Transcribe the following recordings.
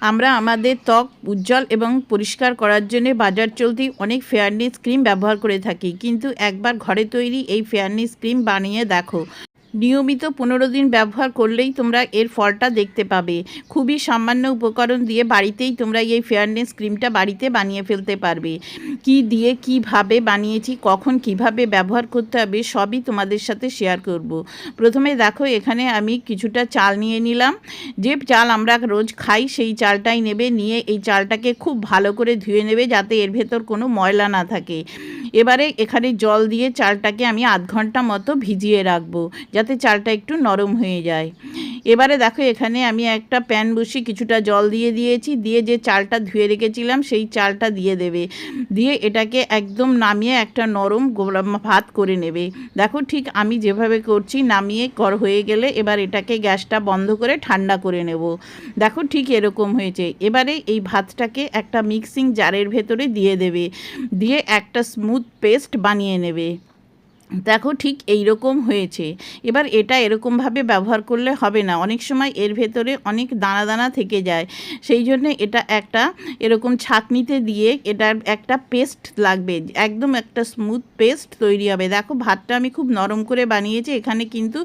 আমরা আমাদের ত্বক উজ্জ্বল এবং পরিষ্কার করার জন্য বাজার চলতি অনেক ফেয়ারনেস ক্রিম ব্যবহার করে থাকি, কিন্তু একবার ঘরে তৈরি এই ফেয়ারনেস ক্রিম বানিয়ে দেখো। নিয়মিত 15 দিন ব্যবহার করলেই তোমরা এর ফলটা দেখতে পাবে। খুবই সামান্য উপকরণ দিয়ে বাড়িতেই তোমরা এই ফেয়ারনেস ক্রিমটা বাড়িতে বানিয়ে ফেলতে পারবে। কি দিয়ে কিভাবে বানিয়েছি, কখন কিভাবে ব্যবহার করতে হবে সবই তোমাদের সাথে শেয়ার করব। প্রথমে দেখো, এখানে আমি কিছুটা চাল নিয়ে নিলাম। যে চাল আমরা রোজ খাই সেই চালটাই নেবে, নিয়ে এই চালটাকে খুব ভালো করে ধুয়ে নেবে যাতে এর ভেতর কোনো ময়লা না থাকে। এবারে এখানে জল দিয়ে চালটাকে আমি আধ ঘন্টা মতো ভিজিয়ে রাখবো যাতে চালটা একটু নরম হয়ে যায়। এবারে দেখো, এখানে আমি একটা প্যান বসিয়ে কিছুটা জল দিয়ে দিয়েছি, দিয়ে যে চালটা ধুয়ে রেখেছিলাম সেই চালটা দিয়ে দেবে, দিয়ে এটাকে একদম নামিয়ে একটা নরম ভাত করে নেবে। দেখো ঠিক আমি যেভাবে করছি, নামিয়ে হয়ে গেলে এবার এটাকে গ্যাসটা বন্ধ করে ঠান্ডা করে নেব। দেখো ঠিক এরকম হয়েছে। এবারে এই ভাতটাকে একটা মিক্সিং জারের ভেতরে দিয়ে দেবে, দিয়ে একটা স্মুথ পেস্ট বানিয়ে নেবে। দেখো ঠিক এই রকম হয়েছে। এবার এটা এরকমভাবে ব্যবহার করলে হবে না, অনেক সময় এর ভেতরে অনেক দানা দানা থেকে যায়, সেই জন্য এটা একটা এরকম ছাঁকনিতে দিয়ে এটার একটা পেস্ট লাগবে, একদম একটা স্মুথ পেস্ট তৈরি হবে। দেখো ভাতটা আমি খুব নরম করে বানিয়েছি, এখানে কিন্তু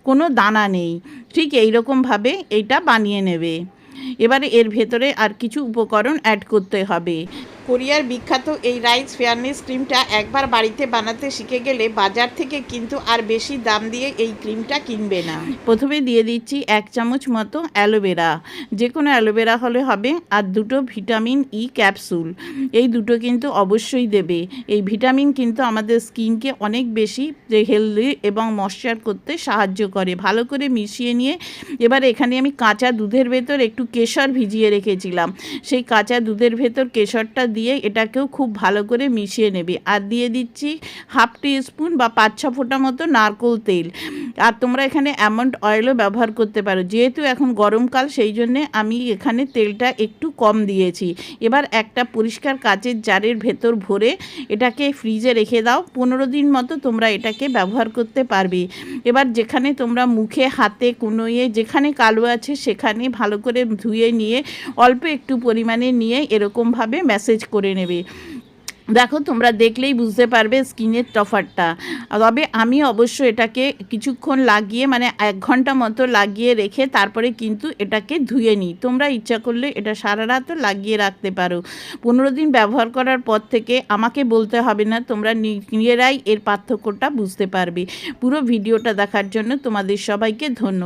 কোনো দানা নেই। ঠিক এই রকমভাবে এইটা বানিয়ে নেবে। এবারে এর ভেতরে আর কিছু উপকরণ অ্যাড করতে হবে। কোরিয়ার বিখ্যাত এই রাইস ফেয়ারনেস ক্রিমটা একবার বাড়িতে বানাতে শিখে গেলে বাজার থেকে কিন্তু আর বেশি দাম দিয়ে এই ক্রিমটা কিনবে না। প্রথমে দিয়ে দিচ্ছি 1 চামচ মতো অ্যালোভেরা, যে কোনো অ্যালোভেরা হলে হবে, আর 2টো ভিটামিন ই ক্যাপসুল। এই দুটো কিন্তু অবশ্যই দেবে। এই ভিটামিন কিন্তু আমাদের স্কিনকে অনেক বেশি হেলদি এবং ময়শ্চার করতে সাহায্য করে। ভালো করে মিশিয়ে নিয়ে এবার এখানে আমি কাঁচা দুধের ভেতর একটু কেশর ভিজিয়ে রেখেছিলাম, সেই কাঁচা দুধের ভেতর কেশরটা দিয়ে এটাকেও খুব ভালো করে মিশিয়ে নেবে। আর দিয়ে দিচ্ছি 1/2 টিস্পুন বা 5-6 ফোঁটা মতো নারকেল তেল। আর তোমরা এখানে অ্যালমন্ড অয়েলও ব্যবহার করতে পারো, যেহেতু এখন গরমকাল সেই জন্যে আমি এখানে তেলটা একটু কম দিয়েছি। এবার একটা পরিষ্কার কাচের জারের ভেতর ভরে এটাকে ফ্রিজে রেখে দাও। 15 দিন মতো তোমরা এটাকে ব্যবহার করতে পারবে। এবার যেখানে তোমরা মুখে, হাতে, কুনোয়ে যেখানে কালো আছে সেখানে ভালো করে ধুয়ে নিয়ে অল্প একটু পরিমাণে নিয়ে এরকমভাবে ম্যাসেজ করে নেবে। দেখো তোমরা দেখলেই বুঝতে পারবে স্কিনের তফাৎটা। তবে আমি অবশ্য এটাকে কিছুক্ষণ লাগিয়ে, মানে 1 ঘন্টা মতো লাগিয়ে রেখে তারপরে কিন্তু এটাকে ধুয়ে নিই। তোমরা ইচ্ছা করলে এটা সারা রাতও লাগিয়ে রাখতে পারো। 15 দিন ব্যবহার করার পর থেকে আমাকে বলতে হবে না, তোমরা নিজেরাই এর পার্থক্যটা বুঝতে পারবে। পুরো ভিডিওটা দেখার জন্য তোমাদের সবাইকে ধন্যবাদ।